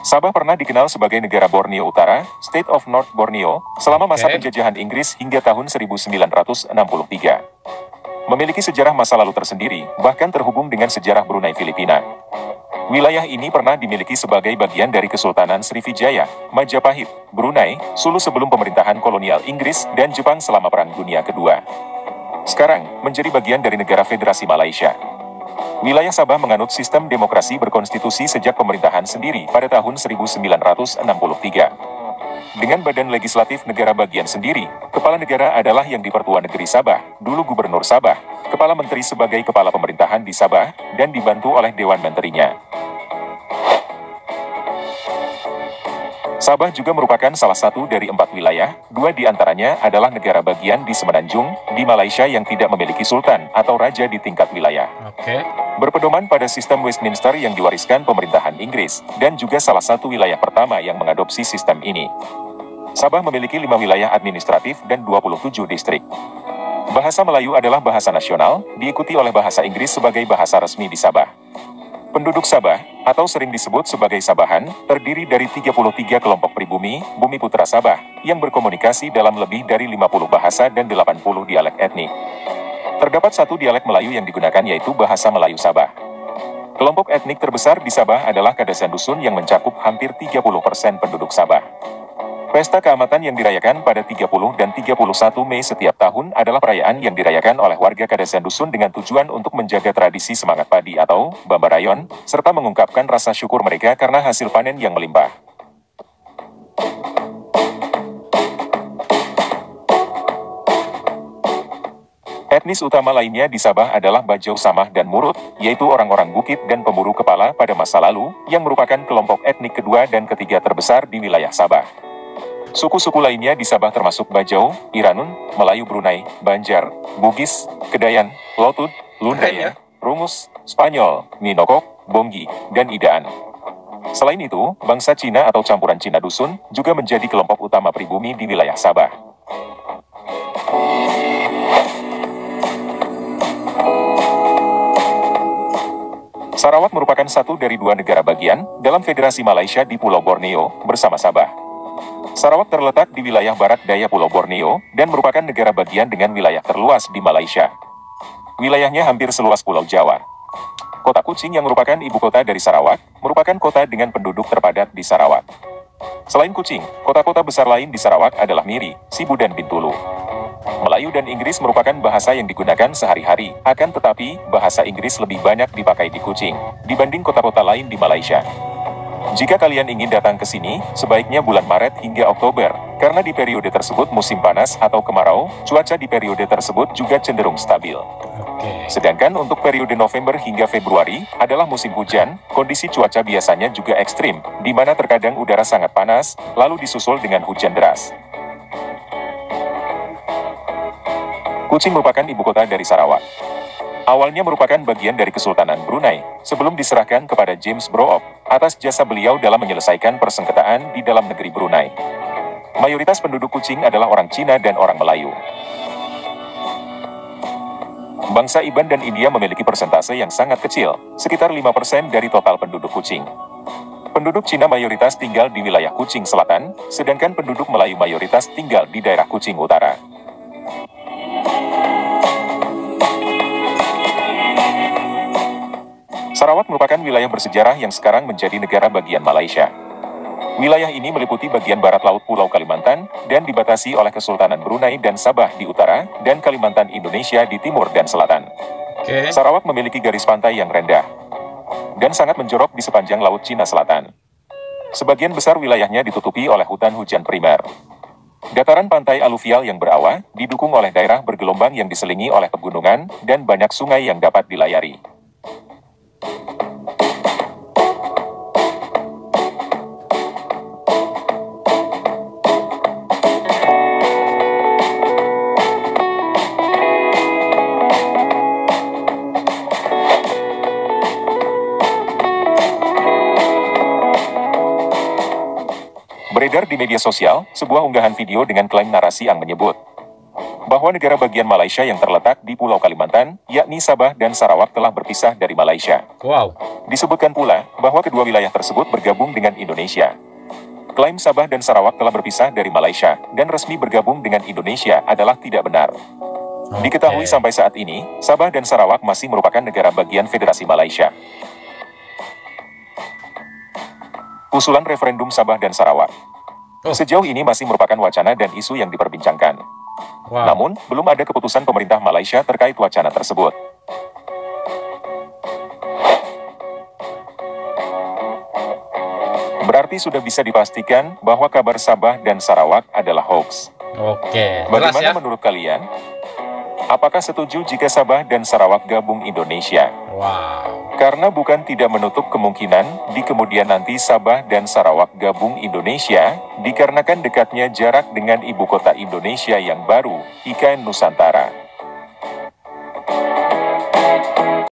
Sabah pernah dikenal sebagai negara Borneo Utara, State of North Borneo, selama masa Oke. penjajahan Inggris hingga tahun 1963. Memiliki sejarah masa lalu tersendiri, bahkan terhubung dengan sejarah Brunei Filipina. Wilayah ini pernah dimiliki sebagai bagian dari Kesultanan Sriwijaya, Majapahit, Brunei, Sulu sebelum pemerintahan kolonial Inggris dan Jepang selama Perang Dunia Kedua. Sekarang, menjadi bagian dari negara Federasi Malaysia. Wilayah Sabah menganut sistem demokrasi berkonstitusi sejak pemerintahan sendiri pada tahun 1963. Dengan badan legislatif negara bagian sendiri, kepala negara adalah yang di-Pertua Negeri Sabah, dulu Gubernur Sabah, kepala menteri sebagai kepala pemerintahan di Sabah, dan dibantu oleh Dewan Menterinya. Sabah juga merupakan salah satu dari 4 wilayah, 2 di antaranya adalah negara bagian di Semenanjung, di Malaysia yang tidak memiliki sultan atau raja di tingkat wilayah. Oke. Berpedoman pada sistem Westminster yang diwariskan pemerintahan Inggris, dan juga salah satu wilayah pertama yang mengadopsi sistem ini. Sabah memiliki 5 wilayah administratif dan 27 distrik. Bahasa Melayu adalah bahasa nasional, diikuti oleh bahasa Inggris sebagai bahasa resmi di Sabah. Penduduk Sabah, atau sering disebut sebagai Sabahan, terdiri dari 33 kelompok pribumi, Bumi Putra Sabah, yang berkomunikasi dalam lebih dari 50 bahasa dan 80 dialek etnik. Terdapat 1 dialek Melayu yang digunakan yaitu bahasa Melayu Sabah. Kelompok etnik terbesar di Sabah adalah Kadasan Dusun yang mencakup hampir 30% penduduk Sabah. Pesta keamatan yang dirayakan pada 30 dan 31 Mei setiap tahun adalah perayaan yang dirayakan oleh warga Kadasan Dusun dengan tujuan untuk menjaga tradisi semangat padi atau Bambarayon, serta mengungkapkan rasa syukur mereka karena hasil panen yang melimpah. Etnis utama lainnya di Sabah adalah Bajau Samah dan Murut, yaitu orang-orang bukit dan pemburu kepala pada masa lalu, yang merupakan kelompok etnik kedua dan ketiga terbesar di wilayah Sabah. Suku-suku lainnya di Sabah termasuk Bajau, Iranun, Melayu Brunei, Banjar, Bugis, Kedayan, Lotud, Lundaya, Rungus, Spanyol, Ninokok, Bonggi, dan Idaan. Selain itu, bangsa Cina atau campuran Cina Dusun juga menjadi kelompok utama pribumi di wilayah Sabah. Sarawak merupakan satu dari 2 negara bagian dalam Federasi Malaysia di Pulau Borneo bersama Sabah. Sarawak terletak di wilayah barat daya Pulau Borneo dan merupakan negara bagian dengan wilayah terluas di Malaysia. Wilayahnya hampir seluas Pulau Jawa. Kota Kuching yang merupakan ibu kota dari Sarawak, merupakan kota dengan penduduk terpadat di Sarawak. Selain Kuching, kota-kota besar lain di Sarawak adalah Miri, Sibu dan Bintulu. Melayu dan Inggris merupakan bahasa yang digunakan sehari-hari, akan tetapi bahasa Inggris lebih banyak dipakai di Kuching dibanding kota-kota lain di Malaysia. Jika kalian ingin datang ke sini, sebaiknya bulan Maret hingga Oktober, karena di periode tersebut musim panas atau kemarau, cuaca di periode tersebut juga cenderung stabil. Oke. Sedangkan untuk periode November hingga Februari adalah musim hujan, kondisi cuaca biasanya juga ekstrim, di mana terkadang udara sangat panas, lalu disusul dengan hujan deras. Kuching merupakan ibu kota dari Sarawak. Awalnya merupakan bagian dari Kesultanan Brunei, sebelum diserahkan kepada James Brook, atas jasa beliau dalam menyelesaikan persengketaan di dalam negeri Brunei. Mayoritas penduduk Kuching adalah orang Cina dan orang Melayu. Bangsa Iban dan India memiliki persentase yang sangat kecil, sekitar 5% dari total penduduk Kuching. Penduduk Cina mayoritas tinggal di wilayah Kuching Selatan, sedangkan penduduk Melayu mayoritas tinggal di daerah Kuching Utara. Sarawak merupakan wilayah bersejarah yang sekarang menjadi negara bagian Malaysia. Wilayah ini meliputi bagian barat laut Pulau Kalimantan, dan dibatasi oleh Kesultanan Brunei dan Sabah di utara, dan Kalimantan Indonesia di timur dan selatan. Oke. Sarawak memiliki garis pantai yang rendah, dan sangat menjorok di sepanjang Laut Cina Selatan. Sebagian besar wilayahnya ditutupi oleh hutan hujan primer. Dataran pantai aluvial yang berawa, didukung oleh daerah bergelombang yang diselingi oleh pegunungan, dan banyak sungai yang dapat dilayari. Beredar di media sosial, sebuah unggahan video dengan klaim narasi yang menyebut, bahwa negara bagian Malaysia yang terletak di Pulau Kalimantan, yakni Sabah dan Sarawak telah berpisah dari Malaysia. Wow. Disebutkan pula bahwa kedua wilayah tersebut bergabung dengan Indonesia. Klaim Sabah dan Sarawak telah berpisah dari Malaysia dan resmi bergabung dengan Indonesia adalah tidak benar. Diketahui sampai saat ini, Sabah dan Sarawak masih merupakan negara bagian Federasi Malaysia. Usulan referendum Sabah dan Sarawak. Sejauh ini masih merupakan wacana dan isu yang diperbincangkan. Namun, belum ada keputusan pemerintah Malaysia terkait wacana tersebut. Berarti sudah bisa dipastikan bahwa kabar Sabah dan Sarawak adalah hoax. Oke, Bagaimana jelas ya? menurut kalian? Apakah setuju jika Sabah dan Sarawak gabung Indonesia? Wow. Karena bukan tidak menutup kemungkinan di kemudian nanti Sabah dan Sarawak gabung Indonesia, dikarenakan dekatnya jarak dengan ibu kota Indonesia yang baru, IKN Nusantara.